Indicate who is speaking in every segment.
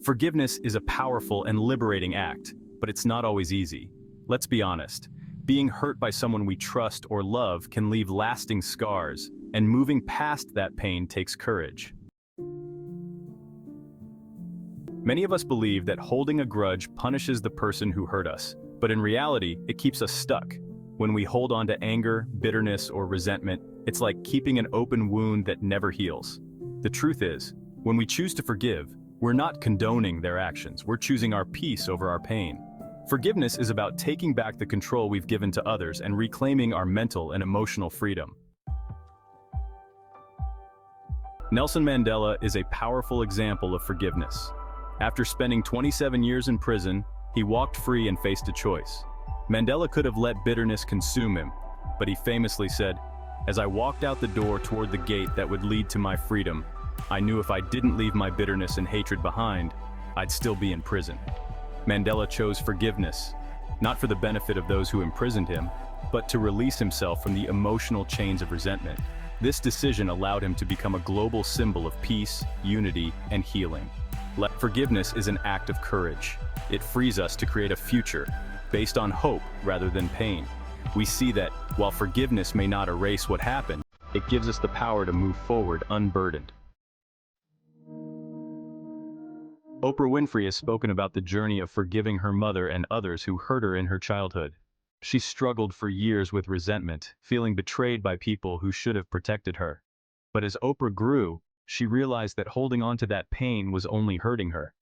Speaker 1: Forgiveness is a powerful and liberating act, but it's not always easy. Let's be honest. Being hurt by someone we trust or love can leave lasting scars, and moving past that pain takes courage. Many of us believe that holding a grudge punishes the person who hurt us, but in reality, it keeps us stuck. When we hold on to anger, bitterness, or resentment, it's like keeping an open wound that never heals. The truth is, when we choose to forgive, we're not condoning their actions, we're choosing our peace over our pain. Forgiveness is about taking back the control we've given to others and reclaiming our mental and emotional freedom. Nelson Mandela is a powerful example of forgiveness. After spending 27 years in prison, he walked free and faced a choice. Mandela could have let bitterness consume him, but he famously said, "As I walked out the door toward the gate that would lead to my freedom, I knew if I didn't leave my bitterness and hatred behind, I'd still be in prison." Mandela chose forgiveness, not for the benefit of those who imprisoned him, but to release himself from the emotional chains of resentment. This decision allowed him to become a global symbol of peace, unity, and healing. Forgiveness is an act of courage. It frees us to create a future based on hope rather than pain. We see that, while forgiveness may not erase what happened, it gives us the power to move forward unburdened. Oprah Winfrey has spoken about the journey of forgiving her mother and others who hurt her in her childhood. She struggled for years with resentment, feeling betrayed by people who should have protected her. But as Oprah grew, she realized that holding on to that pain was only hurting her.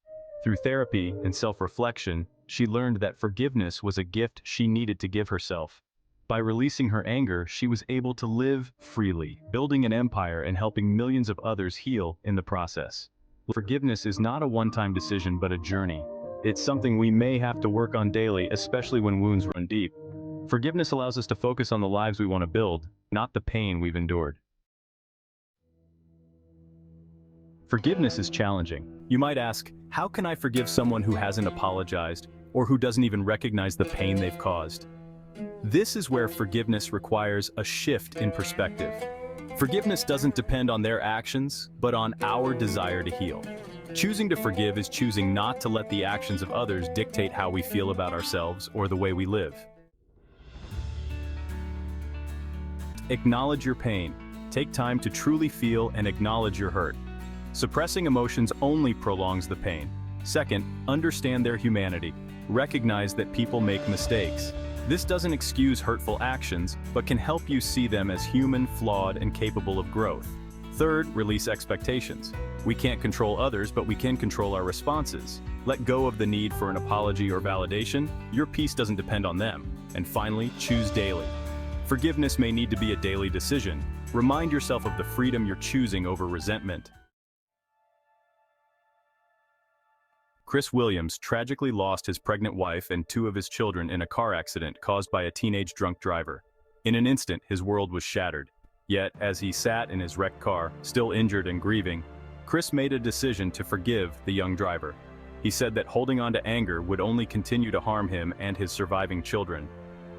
Speaker 1: Through therapy and self-reflection, she learned that forgiveness was a gift she needed to give herself. By releasing her anger, she was able to live freely, building an empire and helping millions of others heal in the process. Forgiveness is not a one-time decision but a journey. It's something we may have to work on daily, especially when wounds run deep. Forgiveness allows us to focus on the lives we want to build, not the pain we've endured. Forgiveness is challenging. You might ask, how can I forgive someone who hasn't apologized, or who doesn't even recognize the pain they've caused? This is where forgiveness requires a shift in perspective. Forgiveness doesn't depend on their actions, but on our desire to heal. Choosing to forgive is choosing not to let the actions of others dictate how we feel about ourselves or the way we live. Acknowledge your pain. Take time to truly feel and acknowledge your hurt. Suppressing emotions only prolongs the pain. Second, understand their humanity. Recognize that people make mistakes. This doesn't excuse hurtful actions, but can help you see them as human, flawed, and capable of growth. Third, release expectations. We can't control others, but we can control our responses. Let go of the need for an apology or validation. Your peace doesn't depend on them. And finally, choose daily. Forgiveness may need to be a daily decision. Remind yourself of the freedom you're choosing over resentment. Chris Williams tragically lost his pregnant wife and 2 of his children in a car accident caused by a teenage drunk driver. In an instant, his world was shattered. Yet, as he sat in his wrecked car, still injured and grieving, Chris made a decision to forgive the young driver. He said that holding on to anger would only continue to harm him and his surviving children.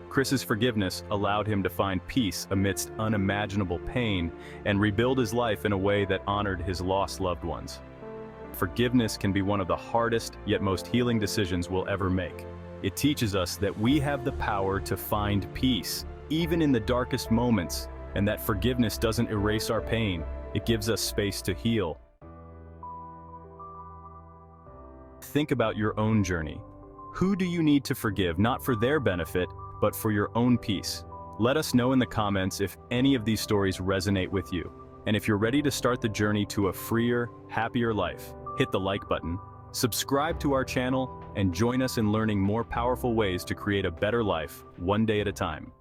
Speaker 1: Chris's forgiveness allowed him to find peace amidst unimaginable pain and rebuild his life in a way that honored his lost loved ones. Forgiveness can be one of the hardest yet most healing decisions we'll ever make. It teaches us that we have the power to find peace, even in the darkest moments, and that forgiveness doesn't erase our pain, it gives us space to heal. Think about your own journey. Who do you need to forgive, not for their benefit, but for your own peace? Let us know in the comments if any of these stories resonate with you. And if you're ready to start the journey to a freer, happier life, hit the like button, subscribe to our channel, and join us in learning more powerful ways to create a better life, one day at a time.